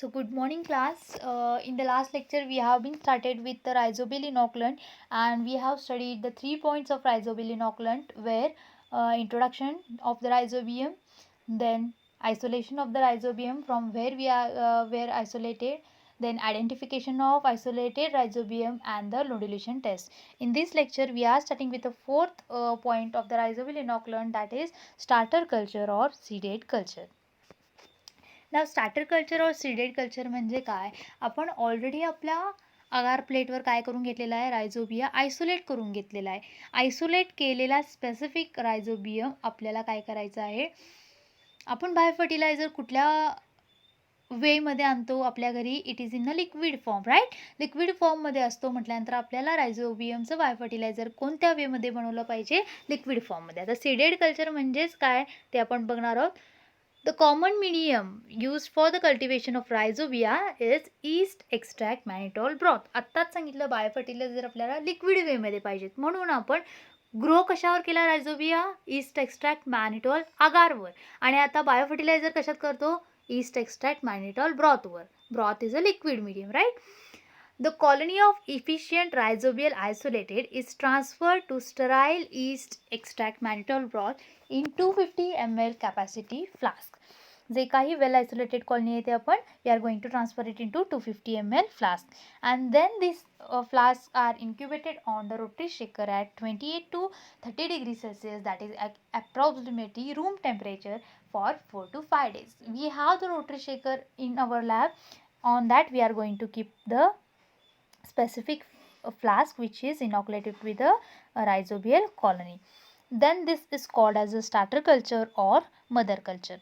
So good morning class. In the last lecture we have been started with the rhizobial inoculant and we have studied the 3 points of rhizobial inoculant where introduction of the rhizobium, then isolation of the rhizobium from where we are where isolated, then identification of isolated rhizobium and the nodulation test. In this lecture we are starting with the fourth point of the rhizobial inoculant, that is starter culture or seeded culture. Now starter culture और seeded culture म्हणजे काय. आपण already आपल्या अगार प्लेटवर काय करून घेतलेला आहे, रायझोबिया isolate करून घेतलेला आहे. आयसोलेट केलेला स्पेसिफिक रायझोबियम आपल्याला काय करायचं आहे, आपण बाय फर्टिलायझर कुठल्या वेमध्ये आणतो आपल्या घरी, it is in a liquid form, right. Liquid फॉर्ममध्ये असतो म्हटल्यानंतर आपल्याला रायझोबियमचं बाय फर्टिलायझर कोणत्या वेमध्ये बनवलं पाहिजे, लिक्विड फॉर्ममध्ये. आता सीडेड कल्चर म्हणजेच काय ते आपण बघणार आहोत. The common medium used for the cultivation of rhizobia is yeast extract mannitol broth. आत्ताच सांगितलं बाय फर्टिलायझर आपल्याला लिक्विड वेमध्ये पाहिजेत म्हणून आपण ग्रो कशावर केला रायझोबिया, ईस्ट एक्स्ट्रॅक्ट मॅनिटॉल अगारवर. आणि आता बायो फर्टिलायझर कशात करतो, ईस्ट एक्स्ट्रॅक्ट मॅनिटॉल ब्रॉथवर. Broth is a liquid medium, right. The colony of efficient rhizobial isolated is transferred to sterile yeast extract mannitol broth in 250 ml capacity flask. जे काही well isolated colony आहे ते आपण we are going to transfer it into 250 ml flask, and then these flasks are incubated on the rotary shaker at 28 to 30 degrees Celsius, that is approximately room temperature, for 4 to 5 days. We have the rotary shaker in our lab. On that we are going to keep the specific flask which is inoculated with a rhizobial colony. Then this is called as a starter culture or mother culture.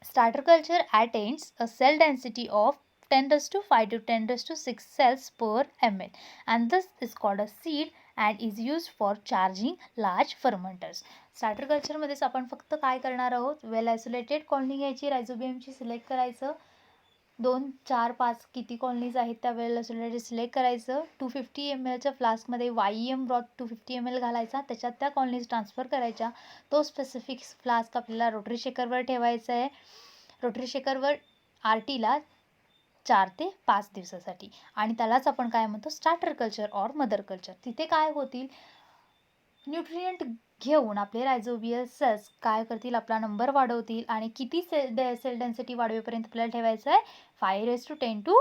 Starter culture attains a cell density of 10⁵ to 10⁶ cells per ml, and this is called a seed and is used for charging large fermenters. Starter कल्चरमध्येच आपण फक्त काय करणार आहोत, well isolated colony घ्यायची, रायझोबियमची select करायचं, 2, 4, 5 किती colonies आहेत त्या वेल आयसोलेटेड सिलेक्ट करायचं, 250 ml फ्लास्कमध्ये YEM ब्रॉथ 250 ml घालायचा, त्याच्यात त्या कॉलनीज ट्रान्सफर करायच्या. तो स्पेसिफिक फ्लास्क आपल्याला रोटरी शेकरवर ठेवायचा आहे. रोटरी शेकरवर RTला 4 ते 5 दिवसासाठी, आणि त्यालाच आपण काय म्हणतो, स्टार्टर कल्चर और मदर कल्चर. तिथे काय होतील, न्यूट्रिएंट घेऊन आपले रायझोबियल सेल्स काय करतील, आपला नंबर वाढवतील. आणि किती सेल डेन्सिटी वाढवेपर्यंत आपल्याला ठेवायचं आहे, 10⁵ to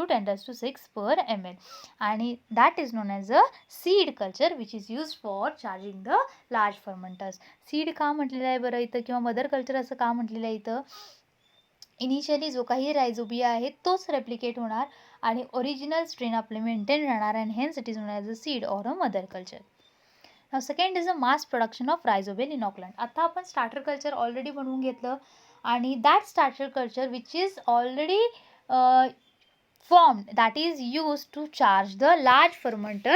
10⁵ per ml, आणि that is known as a seed culture which is use for charging the large fermenters. Seed का म्हटलेलं आहे बरं इथं, किंवा मदर कल्चर असं का म्हटलेलं आहे इथं, इनिशियली जो काही रायझोबिया आहे तोच रेप्लिकेट होणार आणि ओरिजिनल स्ट्रेन आपले मेंटेन राहणार, and hence it is known as a seed or a mother culture. Now second is a mass production of rhizobial inoculant. आता आपण स्टार्टर कल्चर ऑलरेडी बनवून घेतलं, आणि that starter culture which is already formed, that is used to charge the large fermenter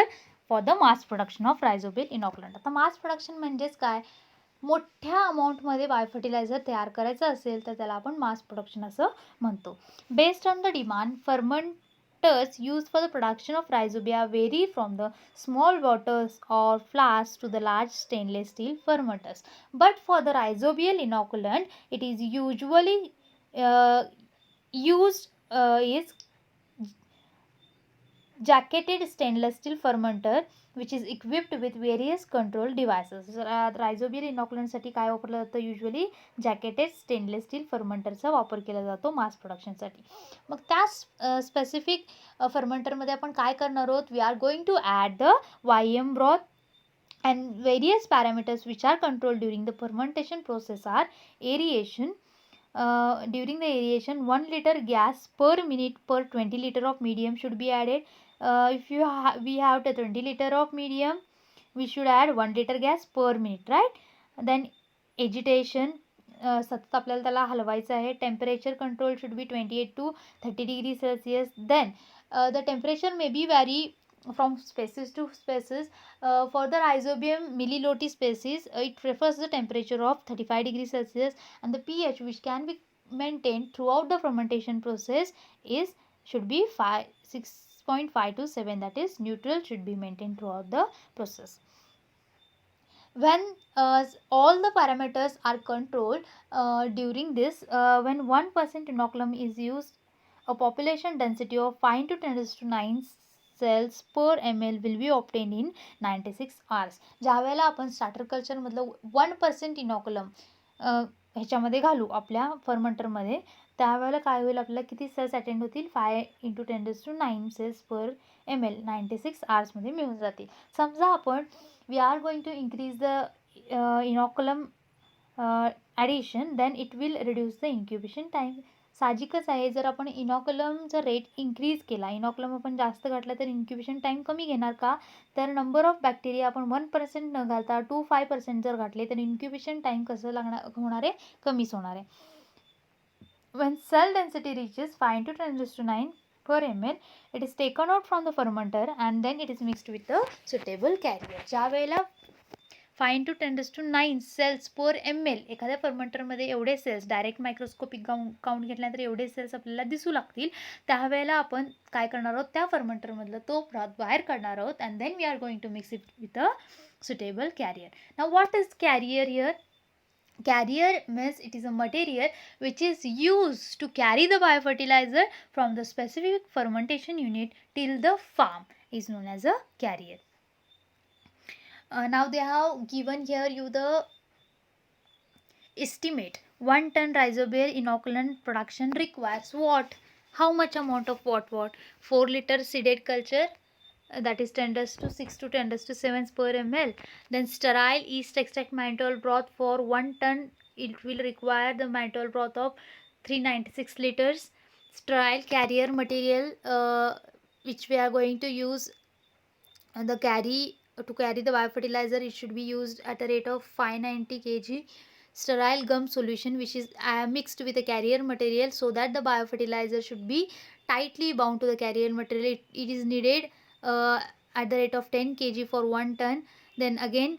for the mass production of rhizobial inoculant. आता mass production म्हणजेच काय, मोठ्या अमाऊंटमध्ये biofertiliser तयार करायचं असेल तर त्याला आपण मास प्रोडक्शन असं म्हणतो. Based on the demand, fermenters used for the production of rhizobia vary from the small bottles or flasks to the large stainless steel fermenters. But for the rhizobial inoculant, it is usually used is jacketed stainless steel fermenter which is equipped with various control devices. रायझोबियल इनॉक्युलंटसाठी काय वापरलं जातं, usually जॅकेटेड stainless steel फर्मेंटरचा वापर केला जातो मास प्रोडक्शनसाठी. मग त्या specific फर्मेंटरमध्ये आपण काय करणार आहोत, we are going to add the YEM broth and various parameters which are controlled during the fermentation process are aeration. During the aeration, 1 liter gas per minute per 20 liter of medium should be added. If we have the 20 liter of medium, we should add 1 liter gas per minute, right? Then agitation, सतत आपल्याला त्याला हलवायचं आहे. Temperature control should be 28 to 30 degrees Celsius. Then the temperature may be vary from species to species. For the rhizobium milliloti species, it prefers the temperature of 35 degrees Celsius, and the pH which can be maintained throughout the fermentation process should be 6.5 to 7, that is neutral should be maintained throughout the process. When all the parameters are controlled during this, when 1% inoculum is used, a population density of 5 to 10 to 9 cells per ml will be obtained in 96 hours. ज्या वेळेला आपण starter कल्चरमधलं 1% इनॉक्युलम ह्याच्यामध्ये घालू आपल्या फर्मंटरमध्ये, त्यावेळेला काय होईल, आपल्याला किती सेल्स अटेंड होतील, 5 × 10⁹ सेल्स पर ml 96 आवर्समध्ये मिळून जातील. समजा आपण we are going to increase the inoculum addition, then it will reduce the incubation time. साहजिकच आहे, जर आपण इनॉक्युलमचा रेट इंक्रीज केला, इनॉक्युलम आपण जास्त घातला तर इन्क्युबेशन टाईम कमी घेणार का, तर नंबर ऑफ बॅक्टेरिया आपण 1% न घालता 2-5% जर घातले तर इन्क्युबेशन टाईम कसं लागणार होणार आहे, कमीच होणार आहे. When cell density reaches 5 to 10⁹ per ml, it is taken out from the fermenter and then it is mixed with the suitable carrier. ज्या वेळेला 5 to 10⁹ सेल्स पर ml एखाद्या फर्मंटरमध्ये एवढे सेल्स डायरेक्ट मायक्रोस्कोपिक काउंट घेतल्यानंतर एवढे सेल्स आपल्याला दिसू लागतील, त्यावेळेला आपण काय करणार आहोत, त्या फर्मंटरमधलं तो प्रॉत बाहेर काढणार आहोत and then we are going to mix it with a suitable carrier. Now what is carrier here? Carrier means it is a material which is used to carry the biofertilizer from the specific fermentation unit till the farm is known as a carrier. Now they have given here you the estimate. 1 ton rhizobium inoculant production requires what? How much amount of what? 4 liter seeded culture, that is 10⁶ to 10⁶ per ml. Then sterile yeast extract mannitol broth for 1 ton, it will require the mannitol broth of 396 liters. Sterile carrier material which we are going to use to carry the biofertilizer, it should be used at a rate of 590 kg. Sterile gum solution which is mixed with the carrier material so that the biofertilizer should be tightly bound to the carrier material. It is needed at the rate of 10 kg for 1 ton. Then again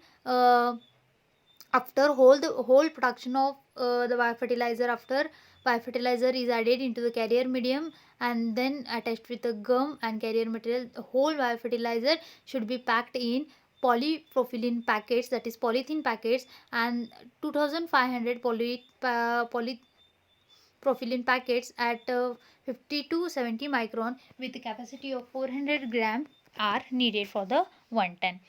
after whole production of the biofertilizer, after biofertilizer is added into the carrier medium and then attached with the gum and carrier material, the whole biofertilizer should be packed in polypropylene packets, that is polythene packets, and 2500 polypropylene packets at 50 to 70 micron with the capacity of 400 gram are needed for the 1 ton.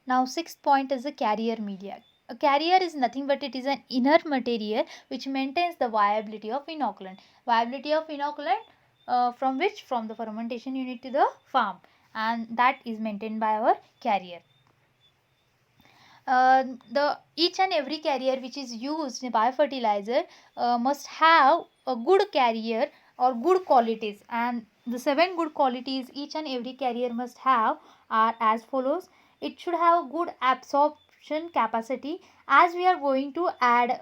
Now 6th point is the carrier media. A carrier is nothing but it is an inert material which maintains the viability of inoculant. Viability of inoculant from which? From the fermentation unit to the farm, and that is maintained by our carrier. Each and every carrier which is used in biofertilizer must have a good carrier or good qualities, and the 7 good qualities each and every carrier must have are as follows. It should have good absorption capacity, as we are going to add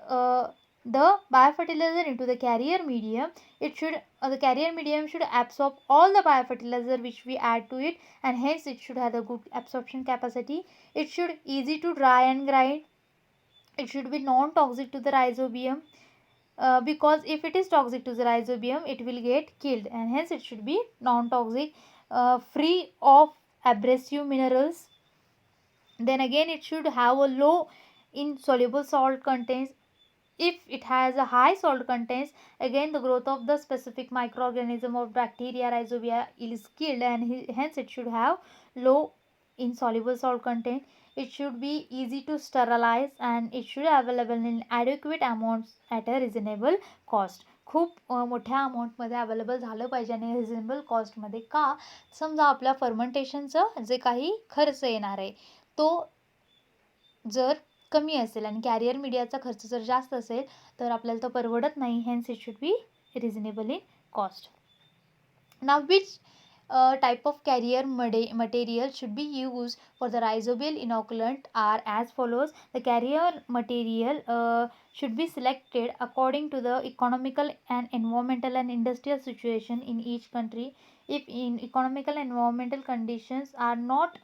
the biofertilizer into the carrier medium. It should the carrier medium should absorb all the biofertilizer which we add to it, and hence it should have a good absorption capacity. It should easy to dry and grind. It should be non-toxic to the rhizobium, because if it is toxic to the rhizobium it will get killed, and hence it should be non-toxic, free of abrasive minerals. Then again it should have a low insoluble salt contents. If it has a high salt contents, again the growth of the specific microorganism of bacteria rhizobia is killed, and hence it should have low insoluble salt content. It should be easy to sterilize, and it should available in adequate amounts at a reasonable cost. खूप मोठ्या अमाऊंटमध्ये available झालं पाहिजे आणि reasonable कॉस्टमध्ये. का? समजा आपल्या फर्मेंटेशनचं जे काही खर्च येणार आहे तो जर कमी असेल आणि कॅरियर मीडियाचा खर्च जर जास्त असेल तर आपल्याला तो परवडत नाही. Hence it should be reasonable in cost. Now which type of carrier material should be used for the rhizobial inoculant are as follows. The carrier material should be selected according to the economical and environmental and industrial situation in each country. If in economical and environmental conditions are not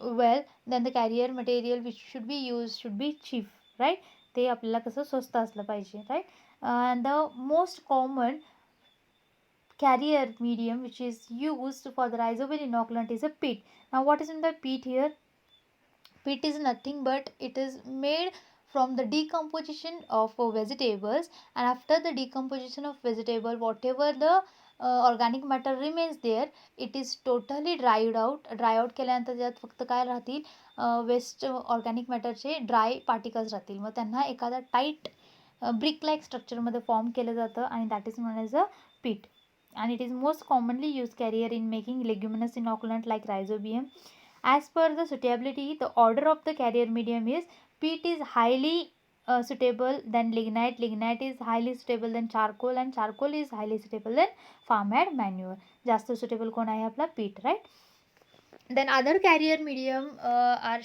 well, then the carrier material which should be used should be cheap, right? ते आपल्याला कसं स्वस्त असलं पाहिजे, right? And the most common carrier medium which is used for the rhizobial inoculant is a peat. Now what is in the peat here? Peat is nothing but it is made from the decomposition of vegetables, and after the decomposition of vegetable, whatever the organic matter remains there, it is totally dry out केल्यानंतर त्यात फक्त काय राहतील, waste organic मॅटरचे dry particles राहतील. मग त्यांना एखादा टाईट ब्रिक लाईक स्ट्रक्चरमध्ये फॉर्म केलं जातं आणि that is known as a peat. And it is most commonly used carrier in making leguminous inoculant like rhizobium. As per the suitability, the order of the carrier medium is peat is highly suitable than lignite, lignite is highly suitable than charcoal, and charcoal is highly suitable than farmyard manure. जास्त suitable कोण आहे आपला peat, right? Then other carrier medium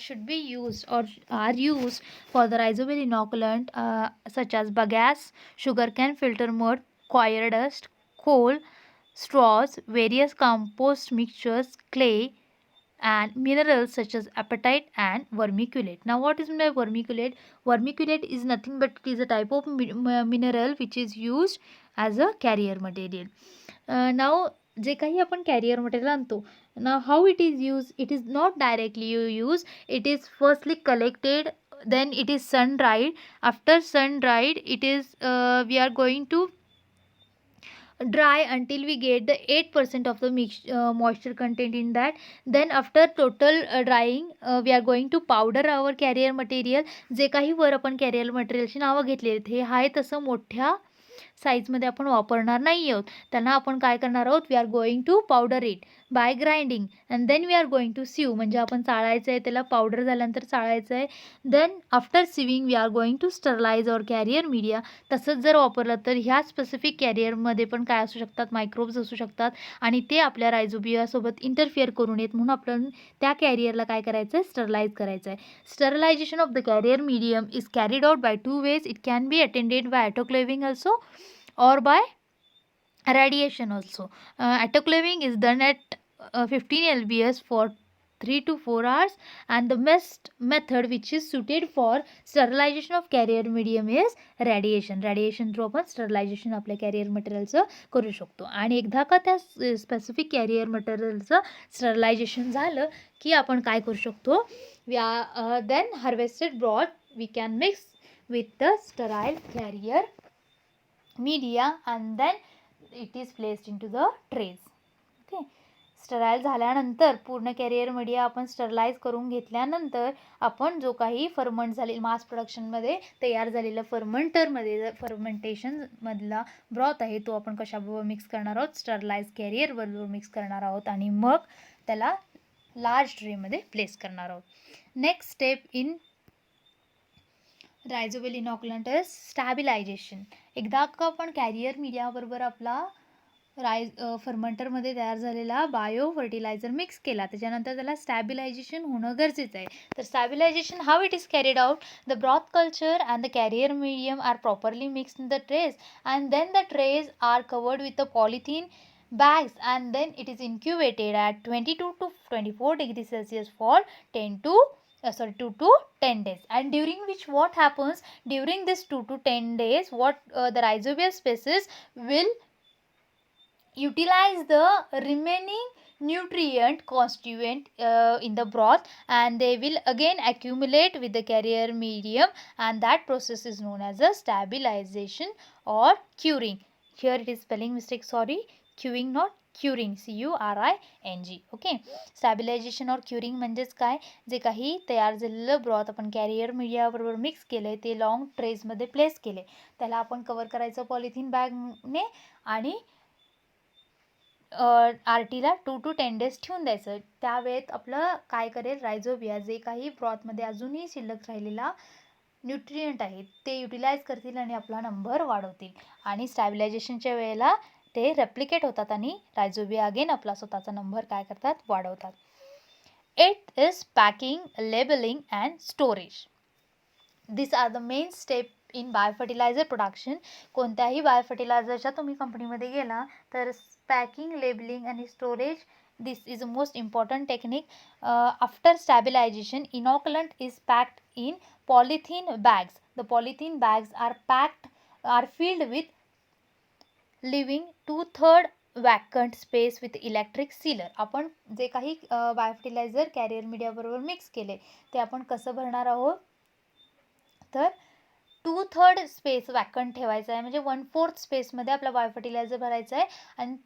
should be used or are used for the rhizobium inoculant such as bagasse, sugarcane filter mud, coir dust, coal, straws, various compost mixtures, clay, and minerals such as apatite and vermiculate. Now what is meant by vermiculate? Vermiculate is nothing but it is a type of mineral which is used as a carrier material. Now जे काही आपण career material आणतो, now how it is used, it is not directly used, it is firstly collected, then it is sun dried. After sun dried, it is we are going to dry until we get the 8% of the moisture content in that. Then after total drying, we are going to powder our carrier material. जे काही वर आपण career मटेरियलची नावं घेतली आहेत, हे आहे तसं मोठ्या साईजमध्ये आपण वापरणार नाही आहोत. त्यांना आपण काय करणार आहोत, we are going to powder it by grinding and then we are going to sieve, म्हणजे आपण चाळायचं आहे, त्याला पावडर झाल्यानंतर चाळायचं आहे. Then after sieving we are going to sterilise or carrier media. तसंच जर वापरलं तर ह्या स्पेसिफिक कॅरियरमध्ये पण काय असू शकतात, मायक्रोब्स असू शकतात आणि ते आपल्या रायझोबियासोबत इंटरफिअर करू नयेत म्हणून आपण त्या कॅरियरला काय करायचं आहे, स्टरलाइज करायचं आहे. Sterilization of the carrier medium is carried out by 2 ways. It can be attended by autoclaving also or by radiation also. Autoclaving is done at 15 lbs for 3 to 4 hours, and the best method which is suited for sterilization of carrier medium is radiation. Radiation through आपण sterilization आपल्या career मटेरियलचं करू शकतो. आणि एकदा का त्या specific career मटेरियलचं sterilisation झालं की आपण काय करू शकतो, then harvested broth we can mix with the sterile carrier media and then it is placed into the trays. Okay, sterile झाल्यानंतर पूर्ण कॅरियर मीडिया आपण स्टरलाइज करून घेतल्यानंतर आपण जो काही फर्मंट झालेला मास प्रोडक्शनमध्ये तयार झालेला फर्मेंटेशनमधला ब्रॉथ आहे तो आपण कशाबरोबर मिक्स करणार आहोत, स्टरलाइज कॅरियरबरोबर मिक्स करणार आहोत आणि मग त्याला लार्ज ट्रेमध्ये प्लेस करणार आहोत. Next step in rhizobial inoculant is stabilisation. एकदा का आपण कॅरियर मीडियाबरोबर आपला फर्मंटरमध्ये तयार झालेला बायो फर्टिलायझर मिक्स केला, त्याच्यानंतर त्याला स्टॅबिलायझेशन होणं गरजेचं आहे. तर stabilization how it is carried out, the broth culture and the carrier medium are properly mixed in the trays and then the trays are covered with the polythene bags and then it is incubated at 22 to 24 degrees Celsius for 2 to 10 days. And during which what happens, during this 2 to 10 days what the rhizobium species will utilize the remaining nutrient constituent in the broth and they will again accumulate with the carrier medium, and that process is known as a stabilization or curing. Here it is spelling mistake, sorry, curing not curing, curing. Okay, stabilisation और curing म्हणजेच काय, जे काही तयार झालेलं broth आपण career मीडियाबरोबर mix केलं ते long ट्रेजमध्ये place केले, त्याला आपण कवर करायचं पॉलिथिन बॅगने आणि आरटीला 2 to 10 days ठेवून द्यायचं. त्यावेळेत आपलं काय करेल, रायझोबिया जे काही ब्रॉथमध्ये अजूनही शिल्लक राहिलेला न्यूट्रियंट आहेत ते युटिलाइज करतील आणि आपला नंबर वाढवतील आणि स्टॅबिलायझेशनच्या वेळेला ते रेप्लिकेट होतात आणि रायझोबिया अगेन आपला स्वतःचा नंबर काय करतात, वाढवतात. 8 is packing, labeling and storage. These are the main step in biofertilizer production. कोणत्याही बायोफर्टिलायझरच्या तुम्ही कंपनीमध्ये गेला तर पॅकिंग, लेबलिंग आणि storage, this is the most important technique. After stabilization, inoculant is packed in polythene bags. The polythene bags are filled with leaving 2/3 vacant space with electric sealer. आपण जे काही biofertiliser career मीडियाबरोबर mix केले ते आपण कसं भरणार आहोत, तर 2/3 स्पेस वॅकंट ठेवायचा आहे, म्हणजे 1/4 स्पेसमध्ये आपला बायोफर्टिलायझर भरायचा आहे आणि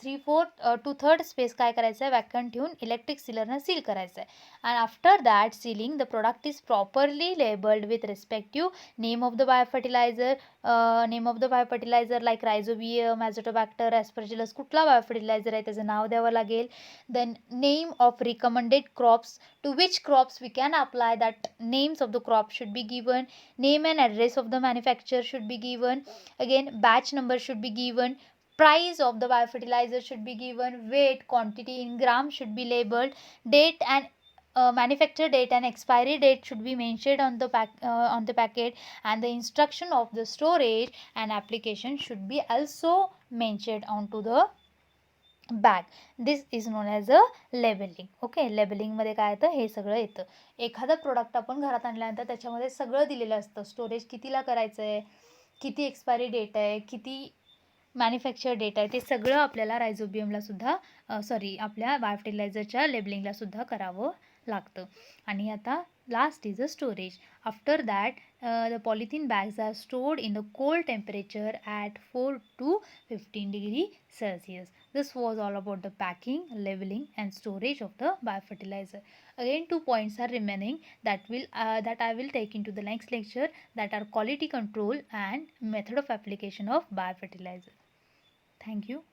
2/3 स्पेस काय करायचं आहे, वॅकंट ठेवून इलेक्ट्रिक सीलरनं सील करायचं आहे. And after that sealing the product is properly labelled with respective name of the biofertiliser like rhizobium, azotobacter, aspergillus, कुठला बायोफर्टिलायझर आहे त्याचं नाव द्यावं लागेल. Then name of recommended crops, to which crops we can apply, that names of the crop should be given, name and address of the manufacturer should be given, again batch number should be given, price of the biofertilizer should be given, weight, quantity in grams should be labeled, date and manufacture date and expiry date should be mentioned on the packet, and the instruction of the storage and application should be also mentioned onto the bag. This is known as a labelling. Okay, लेबलिंगमध्ये काय येतं, हे सगळं येतं. एखादं product आपण घरात आणल्यानंतर त्याच्यामध्ये सगळं दिलेलं असतं, स्टोरेज कितीला करायचं आहे, किती एक्सपायरी डेट आहे, किती मॅन्युफॅक्चर डेट आहे, ते सगळं आपल्याला रायझोबियमला सुद्धा आपल्या बायोफर्टिलायझरच्या लेबलिंगला सुद्धा करावं लागतं. आणि आता last is a storage. After that the polythene bags are stored in the cold temperature at 4 to 15 degree Celsius. This was all about the packing, labeling and storage of the biofertilizer. Again, 2 points are remaining that I will take into the next lecture, that are quality control and method of application of biofertilizer. Thank you.